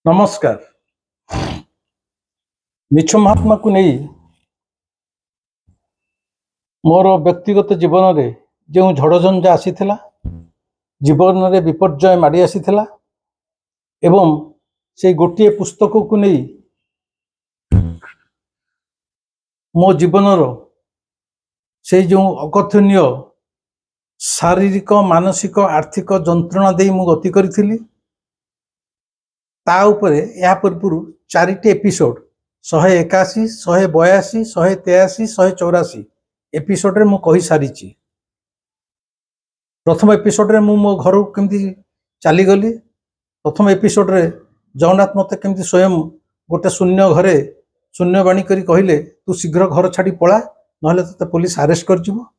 नमस्कार। मिछ महात्मा को नहीं मोर व्यक्तिगत जीवन में जो झड़झंझा आसीथिला, जीवन में विपर्यय माड़ी आसीथिला एवं से गोटे पुस्तक को नहीं मो जीवन से जो अकथनीय शारीरिक मानसिक आर्थिक जंत्रणा दे मु गति करी ता उपरे या पूर्व 4टी एपिसोड 181, 182, 183, 184 एपिसोड रे मु कहि सारी। प्रथम एपिसोड रे मु मो घर केमती चली गली। प्रथम एपिसोड रे जगन्नाथ मते केमती स्वयं गोटे शून्य घरे शून्यवाणी करी कहले तू शीघ्र घर छाड़ी पळा नहले तते पुलिस अरेस्ट कर जिवो।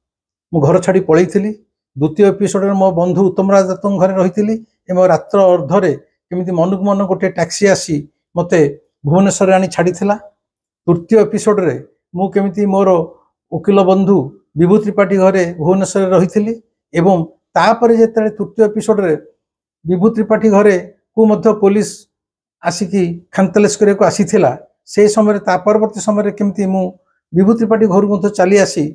मु घर छाड़ी पळैथिली। द्वितीय एपिसोड रे मो बंधु उत्तम राज दत्तन घरे रहिथिली एवं रात्र अर्धरे केमिति मनक मन गोटे टैक्सी आसी मते भुवनेश्वर आनी छाड़ी थिला। तृतीय एपिसोड रे मु केमिति मोर वकील बंधु विभू त्रिपाठी घरे भुवनेश्वर रहिथिली एवं तापरे जेते तृतीय एपिसोड रे विभू त्रिपाठी घरे को मध्य पुलिस आसिकी खानतलेस करे को आसीथिला। से समय ता परवर्ती समय केमिति मु विभू त्रिपाठी घर मध्य चली आसी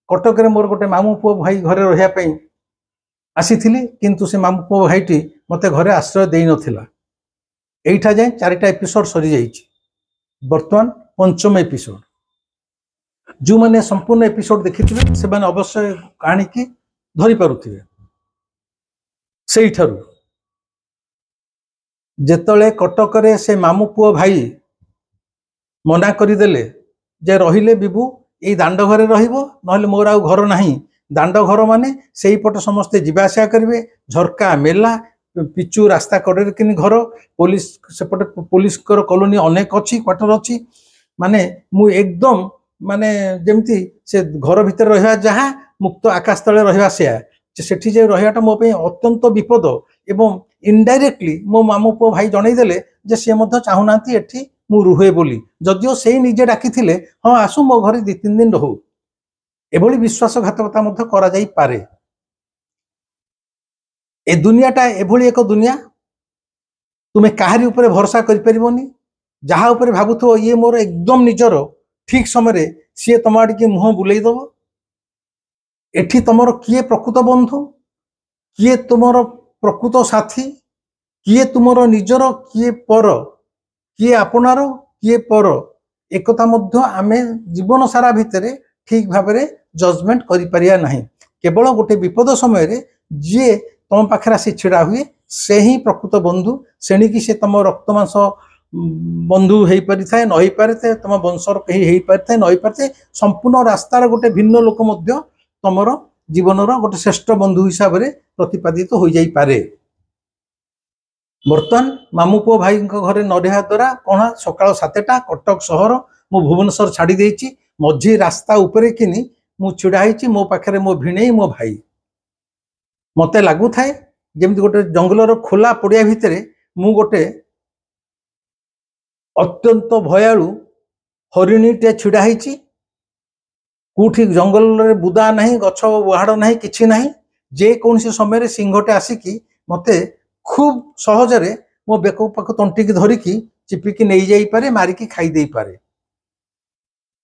कटक रे मोर गोटे मामू पुओ भाई घरे रहिया पई आसीथिली, किंतु से मामू पुओ भाईटी मते घरे आश्रय देई नथिला। एइठा जाय 4टा एपिसोड सरी जाइछि। वर्तमान पंचम एपिसोड जो माने संपूर्ण एपिसोड देखिथिबे से माने अवश्य कहानी की धरि पारुथिबे। सेई ठारू जेतले कटक रे से मामू पुओ भाई मना करी देले जे रहिले बिबू एई दांड घरे रहिबो नहले मोर आ घर नाही। दांड घर माने सेई पट समस्ते जीवा आशा करिवे। झरका मेला पिचु रास्ता कड़े किनी घर पुलिस सेपटे पुलिस कॉलोनी अनेक अच्छी क्वार्टर अच्छी माने मु एकदम माने जेमती से घर भीतर रहिया जहा मुक्त आकाश तले रहिया सेठी जे रहियाटा मो पे अत्यंत विपद एवं इनडायरेक्टली मो मामू पो भाई जणै देले जे से मध्य चाहुनांती एठी मु रुहे बोली। जदियो सेई निजे डाकिथिले हां आसु मो घरे 2-3 दिन रहू एभली विश्वासघातकता मध्य करा जाई पारे। ए दुनियाटा एभली एक दुनिया तुम्हें काहारी उपरे भरोसा करि परिबोनी। जहा उपरे भाबुथो ये मोर एकदम निजर ठीक समय सी तुम आड़ के मुह बुले दब। एठी तुमर किए प्रकृत बंधु किए तुमर प्रकृत साथी किए तुमर निजर किए पर किए आपनार किए पर एकता मध्य आमे जीवन सारा भितरे ठीक भाबरे जजमेंट करि परिया नाही। केवल गोटे विपद समय रे जे तुम पाखे आसी छिड़ा हुए से ही प्रकृत बंधु सेणी की से तुम रक्त मांस बंधु हो पारि थाए न हो पारे थे तुम वंशर कहीं हो पारि थाए न हो पारे संपूर्ण रास्तार गोटे भिन्न लोक मध्य तुमर जीवनर गोटे श्रेष्ठ बंधु हिसाब से प्रतिपादित हो जाई पारे। बर्तमान मामू पुओ भाई घरे नरिहा द्वारा कणा सकाळ 7टा कटक सहर मु भुवनेश्वर छाड़ी देछि। मझी रास्ता उपरे किनी मु छिड़ा होइछि। मो पाखरे मो भिणेई मो भाई मते लागू थाए जेमति गोटे जंगलर खोला पड़िया भितरे मु गोटे अत्यंत भयालु हरिणीटे छिड़ा होइछि। कोठी जंगल रे बुदा नहीं गछ उहाड़ नहीं किछि नहीं। जे कौन समय सिंहटे आसिकी मते खूब सहजरे मो बेक पाख तंटी की धरिकी चिपिकी नहीं जाई पारे मारिकी खाई देई पारे।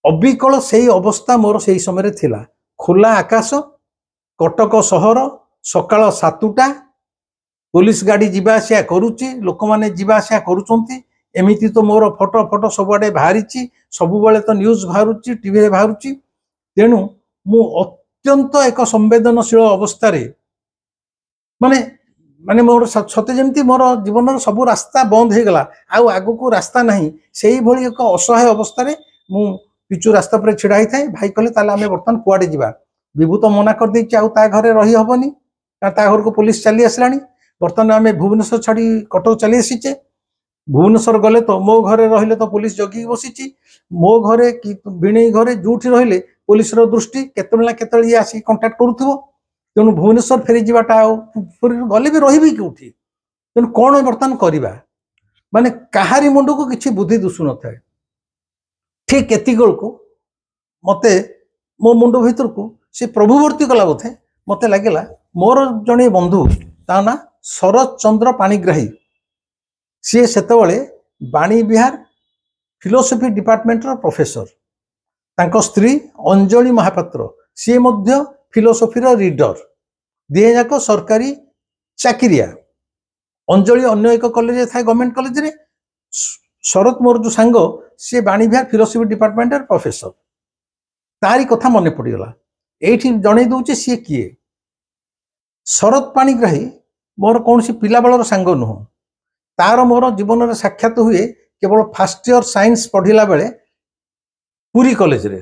अबिकल सेई अवस्था मोर सेई समय थिला। खुला आकाश कटक सहर सकाळ 7टा पुलिस गाड़ी जीवा आसिया करूची लोक माने जीवा आसिया करूचंती। एमिति तो मोर फोटो फोटो सबुआडे बाहरी सबु बेले तो न्यूज बाहरुची टीवी रे बाहरुची। तेणु मु अत्यंत एक संवेदनशील अवस्था रे माने माने मोर सते जेमती मोर जीवन सब रास्ता बंद हो गला आउ आगु को रास्ता नहीं। सेही भली एक असहाय अवस्था रे मु पिचु रास्ता पर छिड़ा ही थाए। भाई कहले ताले आमे बर्तमान कुआडे जिबा। विभू तो मना कर देछि आउ ता घरे रही हबनी ता घर को पुलिस चली आसलानी। बर्तमान आमे भुवनेश्वर छाड़ी कटक चली आसीचे। भुवनेश्वर गले तो मो घरे रहिले तो पुलिस जगी बसीची। मो घरे कि भिणेई घरे जोठी रहिले पुलिस रो दृष्टि केतबेला केतबेला आसी कांटेक्ट करूथबो। तेणु भुवनेश्वर फेरी जीवाटा गले भी रही कौटी। तेणु कौन बर्तमान करवा माने काहारी मुंड को किसी बुद्धि दुसु न थाए। ठीक एतिकल को मते मो मुंड भीतर को से प्रभुवर्ती कला बोधे मते लगे मोर जड़े बंधु ता ना शरद चंद्र पाणिग्राही सी सेतबले बाणी विहार फिलोसफी डिपार्टमेंट प्रोफेसर तांको स्त्री अंजलि महापात्र सी मध्य फिलोसफी रीडर दिए जाक सरकारी चाकरिया अंजलि अन्य एक कॉलेज था गवर्नमेंट कॉलेज रे शरत मोर जो सांग सी बाणी विहार फिलोसफी डिपार्टमेंट प्रोफेसर तारी कथा मन पड़गला ये जन दूचे सी किए शरत पाणिग्राही मोर कौन सी पिला बेलर सांग नुह तार मोर जीवन में साक्षात हुए केवल फास्ट इयर साइंस पढ़ला बेले पुरी कॉलेज रे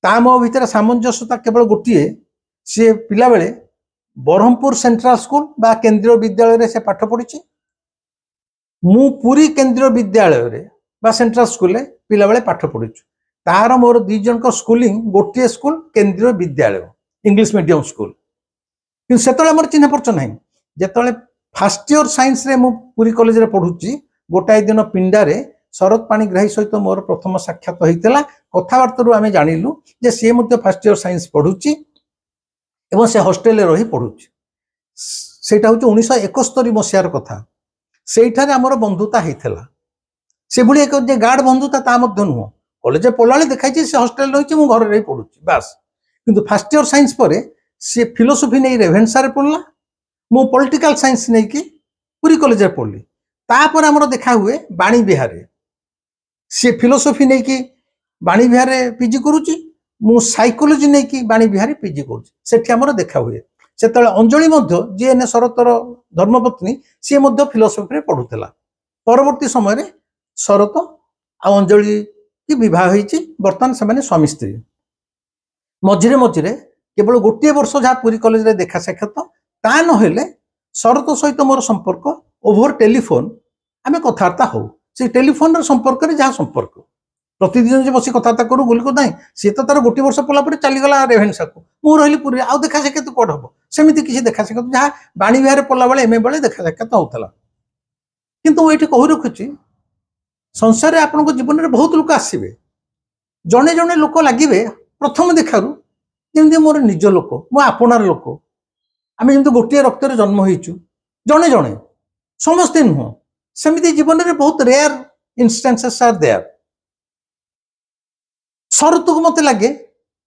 ता मो भीतर सामंजस्यता केवल गोटे सी पिला बेले ब्रह्मपुर सेंट्रल स्कूल बा केंद्रीय विद्यालय रे से पाठ पढ़ी मु पुरी केंद्रीय विद्यालय रे बा सेंट्रल स्कूल रे पिला बेले पाठ पढ़ी तार मोर दी जन को स्कूलिंग गोटे स्कूल केंद्रीय विद्यालय इंग्लिश मीडियम स्कूल कि सेतले मोर चिन्ह परच नहीं जेतले फास्ट इयर साइंस रे मु पुरी कॉलेज रे पढ़ुची गोटाए दिन पिंडारे शरत पाणिग्राही सहित मोर प्रथम साक्षात होता कथबार्ता आम जानिलु जे सी फास्ट इयर साइंस पढ़ुची एवं से हॉस्टेल रही पढ़ुची सेटा हूँ 1971 मसीहार कथा सेठारे आमर बंधुता होता से भली एक जे गाढ़ बंधुता ता मध्य नुह कॉलेज पढ़ा देखाई से हॉस्टेल रही घर रही पढ़ुची बास किंतु फास्ट इयर साइंस पर सी फिलोसफी नहीं रेभेन्सा रे पढ़ला मु पॉलिटिकल साइंस नहीं कि पुरी कॉलेज रे पढ़ली तापर आमर देखा हुए बाणी विहार सी फिलोसफी नहीं कि बाणी विहार पीजी करुच्ची मु साइकोलोजी नहीं कि बाणी विहार पीजी करुच्ची सेठी आमर देखा हुए से अंजलि जी एने शरतर धर्मपत्नी सी फिलोसफी रे पढ़ुला परवर्ती समय शरत आ अंजलि की विवाह होती बर्तमान से स्वामी स्त्री मझिरे मझिरे केवल गोटे वर्ष जहाँ पुरी कॉलेज रे देखा साक्षात ता नहेले शरत सहित मोर संपर्क ओभर टेलीफोन आम कथबार्ता हो से टेलीफोन संपर्क में जहाँ संपर्क प्रतिदिन जो बस कथबार्ता करूँ बोल को ना सी तो तार गोटे वर्ष पढ़ला चलीगला रेभेन्सा को मुझे रही पुरी आउ देखा साक्षात कौन हम सेमती किसी देखा साक्षात जहाँ बाणी विहार पढ़ला बेले एमए बेले देखा साक्षात होता किंतु ये कही रखुची संसार में आपन जीवन में बहुत लोक आसवे जड़े जड़े लोक लगे प्रथम देखार जमी मोर निज लोक मो आपणार लोक आम जमी गोटे रक्त जन्म होइचु जड़े जड़े समस्ते नुह सेमती जीवन में बहुत रेयर इंस्टांसेस आर देयर शरत को मत लगे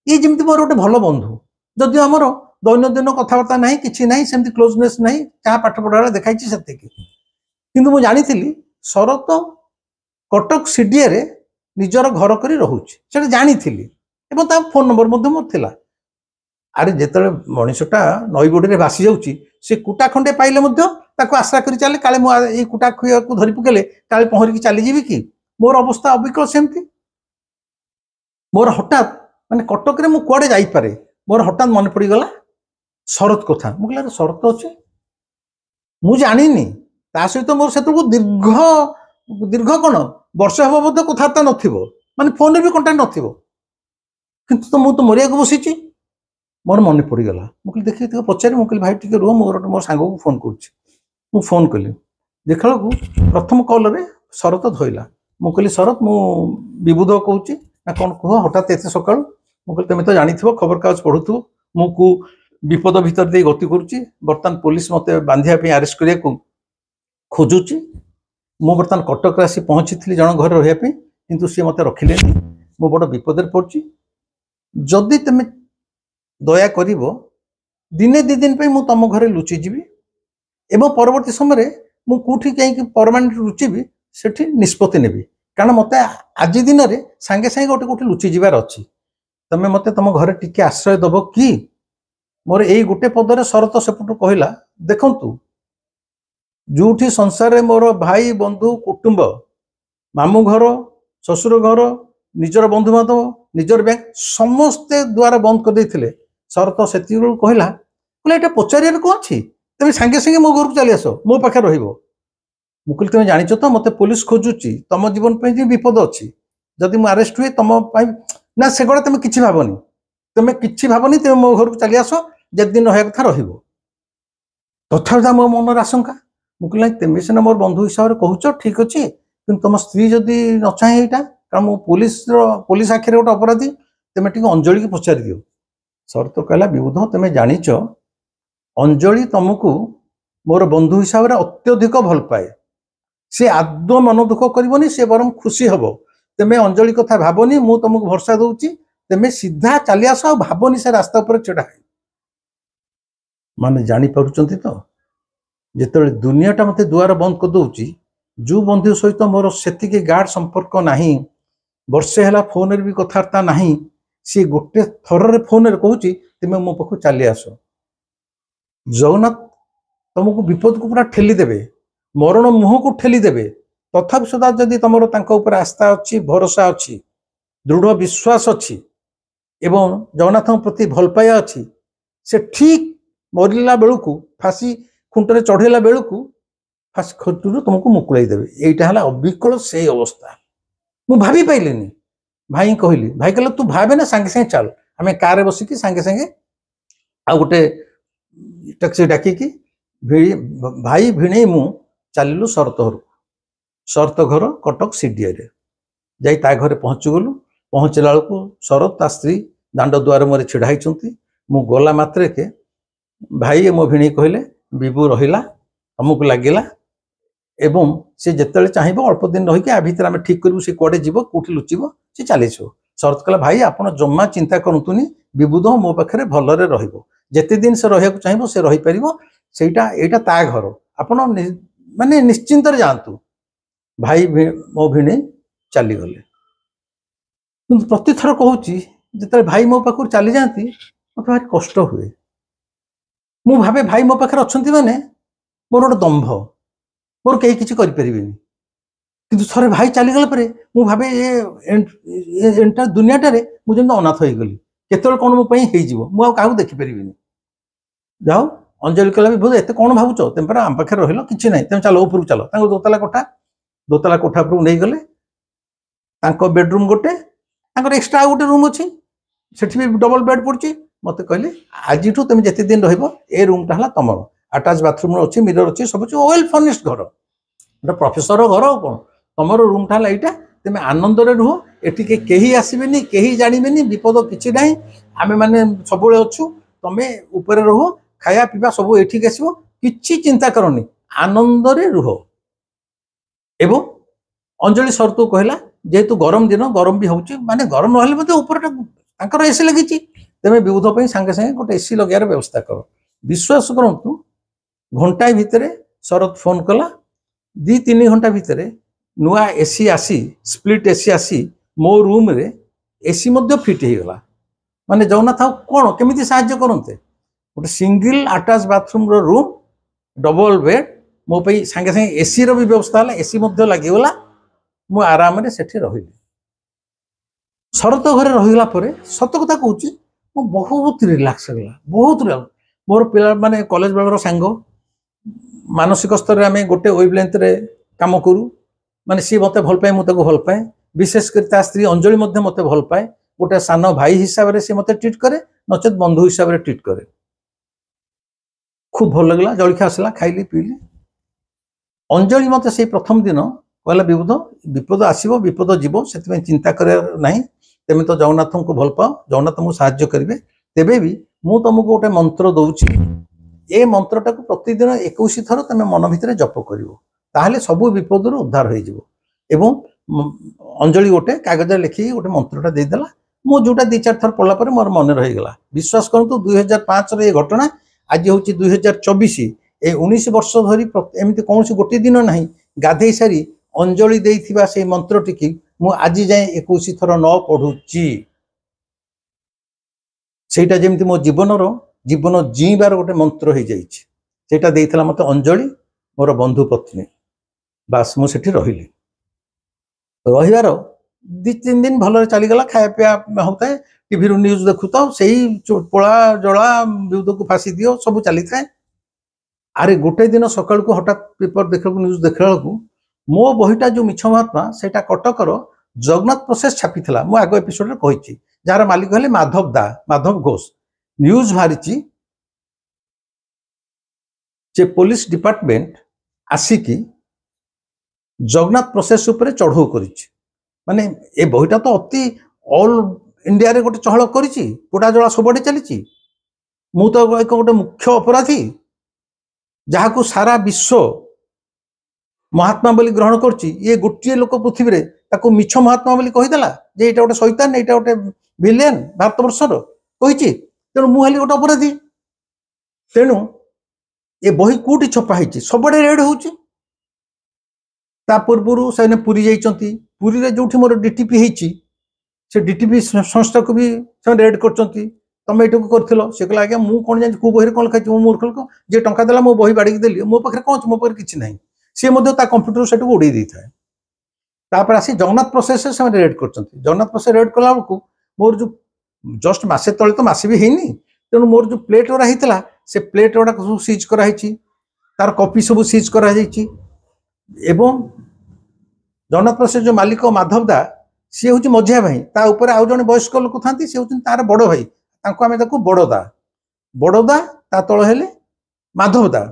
ये जमी मोर गोटे भल बंधु जदि आमर दैनंदिन कथबार्ता ना कि ना सेमती क्लोजनेस ना जहाँ पाठ पढ़ा देखाई से किंतु मुझे जानी शरत कटक सीडीए रे निजर घर कर रोचे जानी फोन नंबर मोर थिला अरे जिते मनीषटा नई बड़ी भासी जाऊँगी सी कुटा खंडे पाइले आशा कर चले काले मुझे कुटा खुआ को धरी पकेले काले पहरिकी चलीजी कि मोर अवस्था अविकल सेमती मोर हठात माने कटक रे मुझे जापे मोर हठात मन पड़गला शरत कथा मुझे शरत अच्छे मुझे जानी ता सहित मोर से दीर्घ कौन वर्ष हम बोध कथबार्ता नथिबो माने फोन भी कंटाक्ट नथिबो किंतु तो मुझे मरिया को बसीची मोर मन पड़गला मुझे देखिए पचारि मुझे भाई टे रुह मोर सांग को फोन कर फोन कली देखा को प्रथम कॉल रे शरत धोइला मु कहली शरत मु विबुध कहूँ ना कौन कह हठात एत सका मुझे तुम तो जानी खबर कागज पढ़ुव मुझे विपद भितर दे गति करुच्ची बर्तमान पुलिस मत बांधिया आरेस्ट करने खोजुची मु बर्तमान कटक आसी पहुँची जन घर रही किंतु सी मत रखिले मु बड़ विपद पड़ी जदि तुम दया कर दिने दी दिन मु तुम घरे लुचिजी एवं परवर्ती समय मुझे कहीं परमानेंट लुचिबी से निष्पत्ति नेबी कारण मत आज दिन में सांगे सांगे गोटे गोटे लुचि जबार अच्छी तुम मत तुम घर टिके आश्रय दब कि मोर यही गोटे पदरे शरत सेपटू कहला देखंतु जोठी संसार में मोर भाई बंधु कुटुंब मामू घर ससुर घर निजर बंधु बांधव निजर बैंक समस्ते द्वार बंद कर देते शरत से कहला कहला पचारे कौन अच्छी तुम सांगे सांगे मो घर को चली आस मो पाखे रही मुझे तुम जाच तो मत पुलिस खोजुची तुम जीवन पर विपद अच्छी जदि मुझे आरेस्ट हुए तुम ना से गुड़ा तुम कि भावनी तुम कि भावनी तुम मो घर को चली आस जदि रहा कथा रथा मो मन आशंका मुझे तुम सीना मोर बंधु हिसाब से कहूच ठीक अच्छे कि तुम स्त्री जदि न चाहे यहाँ कारण मु पुलिस आखिर गोटे अपराधी तुम टे अंजलि की पचारि दियो शरत कहला विबुध तुम जाच अंजलि तुमको मोर बंधु हिसाब से अत्यधिक भल पाए से आदौ मन दुख करनी से बरम खुशी हम तेमे अंजलि कथा भावनी मु तुमको भरसा दूची तेमे सीधा चली आस भावनी से रास्ता पर छड़ा माने जानी पारुचंती तो जिते दुनियाटा मते दुआर बंद कर दूची जो बंधु सहित मोर से गाढ़ संपर्क नहीं वर्षे है फोन भी कथबार्ता नहीं सी गोटे थर फोन कहूँ तुम मो पाख चली आस जगन्नाथ तुमको विपद को पूरा ठेली देवे मरण मुह को ठेली देवे तथापि सुधा जदि तुम ऊपर आस्था अच्छी भरोसा अच्छी दृढ़ विश्वास अच्छी एवं जगन्नाथ प्रति भल पाया अच्छी से ठीक मरला बेलू फांसी खुंटे चढ़ेला बेलू फांसी खटू तुमको मुकुलाई देवे यहीटा है अविकल से अवस्था मु भाभी पाइलिनी भाई कहली भाई कहले तू भावे ना सांगे सांगे चल आम कार बसिकी सांगे सांगे आ गोटे टैक्सी डाकिकी भाई भिणे मु चलू शरत घर शरत घर कटक सीडीए जाई ता घरे पहुँचीगलु पहुँचला बेलू शरत ता स्त्री दांड दुआर मोरे छिड़ाई मु गला मात्रे के भाई मो भिणी कहले बिबू रहिला तुमको लगिला एवं से जिते चाहिए अल्प दिन रही आ भर आम ठीक करूँ से कड़े जीव कौटी लुचिब से चली शरत कहला भाई आप जमा चिंता करतुनि विबुध मो पाखे भलरे रते दिन से रहा चाहिए से रहीपर से ता घर आपण माने निश्चिंत जातु भाई मो भिणे चलीगले कि प्रति थर कहूँ जिते भाई मो पाख चली जाती मत भारी कष्ट हुए मु भावे भाई मो पाखे अच्छा माने मोर गोटे दंभ मोर कहीं किसी किंतु थरे भाई चलीगला पर मु भावे एंटायर दुनियाटे मुझे अनाथ हो गली केतल कौन मो मुझे देखिपारि जाओ अंजलि कहला भी एत कौन भावुच तुम पर आम पाखे रही कि ना तुम चलो उपरକୁ चलो दोतला कोठा उपरକୁ नहीं गले बेडरूम गोटे एक्सट्रा गोटे रूम अच्छी से भी डबल बेड पड़ी मत कहले आज तुम जिते दिन रे रूमटा है तुम आटाच बाथरूम अच्छी मिरर अच्छी सब वेल फर्निश्ड घर गोटे प्रोफेसर घर कौन तुम रूमटा है यहाँ तुम आनंद रुह ये कहीं आसबेनि कहीं जानवे विपद किसी ना आम मैंने सब अच्छु तुम्हें ऊपर रुह खाया पीवा सब ये आसो कि चिंता करनी आनंद रुह एवं अंजलि शरत कहला जेहेतु गरम दिन गरम भी होची माने गरम ना ऊपर एसी लगी तेज विबुध सांगे सांगे गोटे एसी लगार व्यवस्था कर विश्वास करूँ घंटाए भितर शरत फोन कला 2-3 घंटा भितर नुआ एसी आसी स्प्लिट एसी आसी मो रूम रे एसी मध्य फिट हो गला माने जगन्नाथ कौन केमिति साहाय्य करते गोटे single attach bathroom room double bed मो पे सांगे सांगे एसी रो भी व्यवस्था है एसी मध्य लगिगला मु आराम से रही शरत घरे रहीगला परे सत कथा कहूँ मो बहुत रिलैक्स होगा बहुत मोर पिला माने कॉलेज बेलर सांग मानसिक स्तर में आम गोटे वेवलेंथ रे काम करूँ माने सी मत भल पाए मुझे भल पाए विशेषकर स्त्री अंजलि मत भल पाए गोटे सान भाई हिसाब से मत ट्रीट करे नचेत बंधु हिसाब से ट्रीट करे खूब भल लगला जलखिया आसला खाइली पीली अंजलि मत से प्रथम दिन कहला विबुध विपद आसो विपद जीव से चिंता कर तेमें तो जगन्नाथ को भल पाओ जगन्नाथ तुमको साहाय्य करेंगे तेबे भी मु तुमको गोटे मंत्र दूची ए मंत्रटा को प्रतिदिन 21 थर तुम मन भितर जप कर सबू विपद उद्धार हो अंजलि गोटे कागज लिखिकी गोटे मंत्रटा देदेला मु जोटा 2-4 थर पढ़ला पर मोर मन रहीगला विश्वास करूँ 2005 ये घटना आज हूँ 2024 ये 19 वर्ष धरी एमती कौन गोटे दिन ना गाधे सारी अंजलि देइथिबा से मंत्र टी मु आज जाए 21 थर न पढ़ुची सेटा जेमती मो जीवन जीवार गोटे मंत्र हो जाइए देइथला मत अंजलि मोर बंधु पत्नी बास मु सेठी रहिली रहिबार 2-3 दिन भल चलीगला खाया पीया होता है टीवी न्यूज देखु तो सही पोड़ा जला विबुध को फांसी दियो सब चली था अरे गोटे दिन सकाल को हठात पेपर देखा न्यूज देखला मो बहीटा जो मिछ महात्मा सेटा कटकर जगन्नाथ प्रोसेस छापी थिला मु आगो एपिसोड रे कहिछि जार मालिक हले माधव घोष न्यूज बाहरी जे पुलिस डिपार्टमेंट आसिकी जगन्नाथ प्रोसेस उपरे चढ़ऊ करिछि माने ए बहीटा तो अति ऑल इंडिया रे गोटे चहल करिछि पोड़ा जला सबडे चलीछि मु तो एक गोटे मुख्य अपराधी जहां को सारा विश्व महात्मा बोली ग्रहण करछि ये गोटे लोक पृथ्वी रे ताको मिछ महात्मा बोली कहिदेला जे एटा गोटे शैतान एटा गोटे विलेन भारत वर्षर कहिछि तेणु मु हाली गोटे अपराधी तेणु ये बही कोठी छपा होती सबड़े रेड होची ता पूर्व से पुरी जाइछंती पुरी रे जोठी मोर डीटीपी होती से डीटीपी संस्था को भी से रेड करछंती तमे एटू करथिलो से कहला आज्ञा मु कोन जानि को बही कोन लिखाछि मु मूर्ख लोक जे टंका देला मो बही बाड़ी देली मो पाखरे कोन मो पाखरे किछि नाही से मध्य ता कंप्यूटर सेट को उड़े दी था तापर आसी जगन्नाथ प्रोसेस से रेड करछंती जगन्नाथ प्रोसेस रेड कला को मोर जो जस्ट मासे तले तो मासे भी हेनी तेणु मोर जो प्लेट गुड़ा होता से प्लेट गुड़ा सब सीज कराई तार कॉपी सब सीज कराई एवं जगन्नाथ प्रोसेस जो मालिक माधव दा सी हूँ मझिया भाई ता ऊपर आउ जने वयस्क लोक था सी हूँ तार बड़ भाई आम बड़दा ता तल हेले माधव दा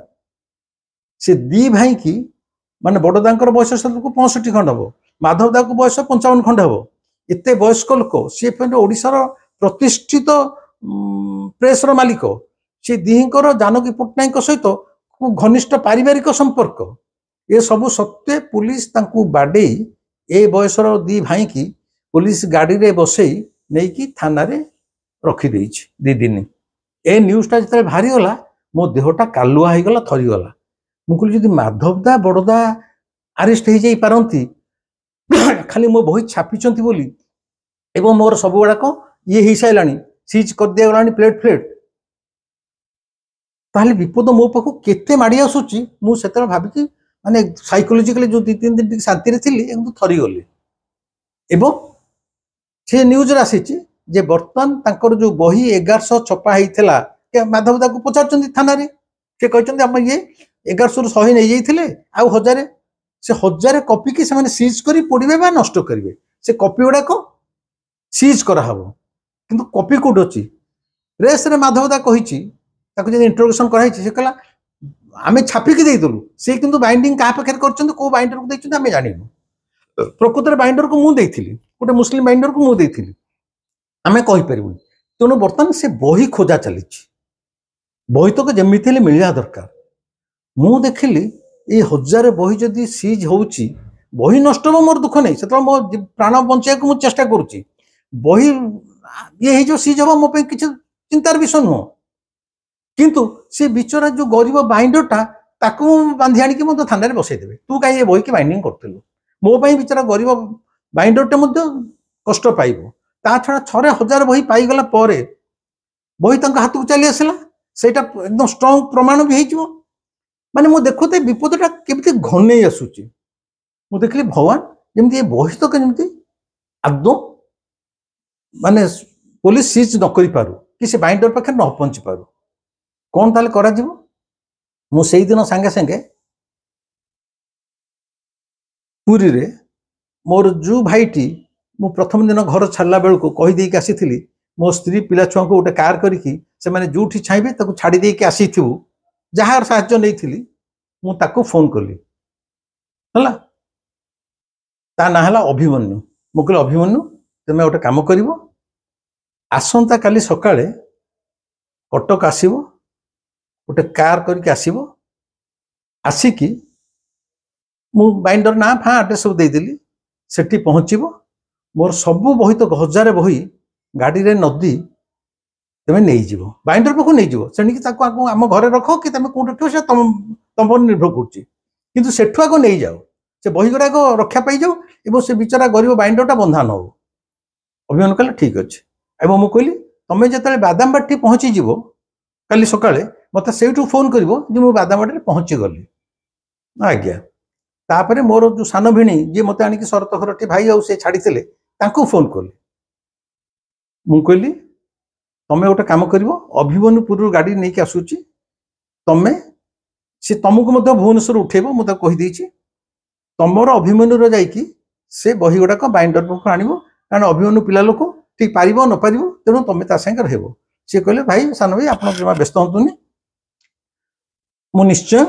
से दी भाई की माने बड़दा बयस 65 खंड हम माधव दा को बयस 55 खंड हम एत वयस्क लोक सी ओडिशार प्रतिष्ठित प्रेस रो मालिक से दिहिंकर जानकी पट्टनायक सहित घनिष्ठ पारिवारिक संपर्क ये सब सत्वे पुलिस तांकु बाडे ए बयसर दी भाई की पुलिस गाड़ी रे बसई नहीं कि थाना रे रखी देइछ दी दिन ए न्यूज़टा जते भारी गला मो देहटा कालुआ हो गला थरी गला मुकुल जदि माधवदा बड़दा अरेस्ट हो जाई पारंती खाली मो बही छापिचंती बोली एवं मोर सब गुड़ाक ये हो साराणी सीज कर दिया गलानी प्लेट ताहले विपद मो पाखु केते माड़ी आसुची मु सेते भाबिकी माने साइकोलॉजिकली जो 2-3 दिन शांति रे थिली एकदम थरी गली एवं से न्यूज रे आसीची जे वर्तमान तांकर जो बही 1100 छपा हेइथला के माधव दा को पचारचंती थाना रे के कहचंती हम ये 1100 रु 100 नै जाइथिले आ 1000 से 1000 कॉपी की से माने सीज करी पडिबे बा नष्ट करिवे से कॉपी गुडा को सीज करा हबो किंतु कॉपी कोड अछि प्रेस रे माधव दा कहिची ताको जे इंट्रोगेशन कराई से कहला आमे छापी के देइदलु से किंतु बाइंडिंग का पाखर करचंती को बाइंडर को दैचंती आमे जानिनु प्रकृत रे बाइंडर को मु देइथिली गोटे मुस्लिम बाइंडर को मु देइथिली आमे कहि परिबु तेणु बर्तमान से बही खोजा चली बही तो जमीती हेले मिलिया दरकार मु देखिली ये 1000 बही जदि सीज होउची बही नष्ट हो मोर दुख नहीं से मो प्राण बचाया को मु चेष्टा करूची बही ये जो सीज हम मो पे किछ चिंतार विषय नुह किंतु से बिचरा जो गरीब बाइंडरटा ताकू बांधी आनिक मत थाना रे बसई देबे तू काई ये बही की बाइंडिंग करथिलु मो पई बिचरा गरीब बाइंडरटे मध्य कष्ट पाइबो ता छड़ा 6000 बही पाई गला परे बही तंका हाथ को चली आसला सेटा एकदम स्ट्रांग प्रमाण भी हेइजो माने मो देखोते विपदटा केमती घने आसुची मु देखली भगवान जेमती ये बही तो केमती आदो माने पुलिस सीज न करि पारु कि से बाइंडर पाखे न पहुंची पारु कौन ताले करा जीवो मु सेई दिन संगे संगे पुरी रे मोर जो भाईटी मु प्रथम दिन घर छाड़ला बेल को कही देके आसीथिली मो स्त्री पिला छुआ को गोटे कार करिकी से माने जोठी छाइबे ताको छाड़ी देके आसीथिबु जहार साहाय्य नैथिली मु ताको फोन कली हला ता ना हला अभिमन्यु मु कहले अभिमन्यु तमे गोटे काम करिवो आसंता काली सकाळे कटक आसीबो गोटे कार करके आसीबो आसिकी मु बाइंडर ना फा एड्रेस सब दे देली सेठी पहुंचीबो मोर सबु बही तो 1000 बही गाड़ी रे नदी तमे नहीं जीवो बाइंडर पखु नहीं जीवो सेनिकी ताको आको हम घरे रखो कि तमे कोन रखो से तुम पर निर्भर करची किंतु सेठुआ को नहीं जाओ से बही गुडा को रक्षा पाई जाओ एवं से बिचारा गरीब बाइंडरटा बंधा न हो अभिमान कहले ठीक अछि एवं मु कहली तमे जतले बादाम बाटी पहुंची जीवो काली सकाळे मते सेठू फोन करिवो जे मु बादाम बाटी पहुंची गली आज्ञा तापरे मोर जो सान भिणी जे मते आनिकी शरत घरटी भाई आउ से छाड़ीथिले तांको फोन कली मु कहली तमे गोटे काम करिवो अभिमन्युपुर गाड़ी नहीं कि आसुची तमे से तुमको मध्य भुवनेश्वर उठेबो मु कहि देछि तमर अभिमन्युर जाइकी से बही गुड़ाक बाइंडर पाखु आनिबो कारण अभिमन्यु पिला लोक ठीक पारिबो न पारिबो तेणु तमे ता संगे रहबो से कहले भाई सान भाई आपण जमा व्यस्त हंतुनी मु निश्चय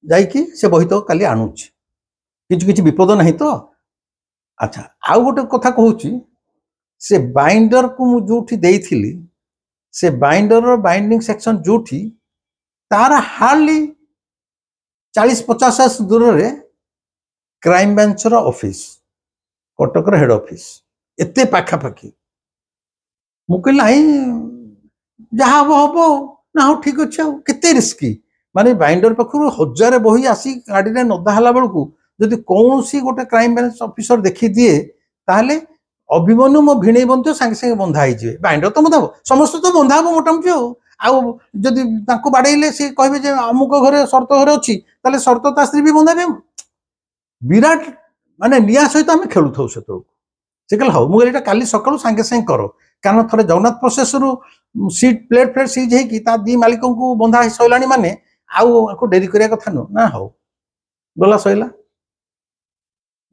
जाइकी से बही तो काली आणुची किछ किछ विपद नहीं तो अच्छा आउ गोटे कथा कहूची से बाइंडर को मु जोठी देइथिली से बाइंडर बाइंडिंग सेक्शन जोठी तार हार्डली 40-50 दूर रे crime branch office Cuttack head office एते पाखापाखि मुझे जहाँ हम हम ना हाँ ठीक अच्छे के रिस्की माने बाइंडर पाखु 1000 बही आसी गाड़ी में नदाला बेलू जदि कौन सी गोटे क्राइम ब्रांच ऑफिसर देखी दिए ताहले अभिमन्यु मो भिणे बंध सांगे सांगे बंधा हो बाइंडर तो बंधा समस्त तो बंधा हम मोटामोटी आदि बाड़े सी कहे अमुक घरे शर्त घरे अच्छी ताले शर्त ता स्त्री भी बंधा विराट माने निया सहित आम खेलु था से कहले हाँ मुझे काली सका सांगे सांगे कर कारण थे जगन्नाथ प्रोसेस रु सीट प्लेट फ्लेट सीज हो दी मालिक को बंधा सैला माने आउ डेरी करिया कथा नु ना हाउ गला सैला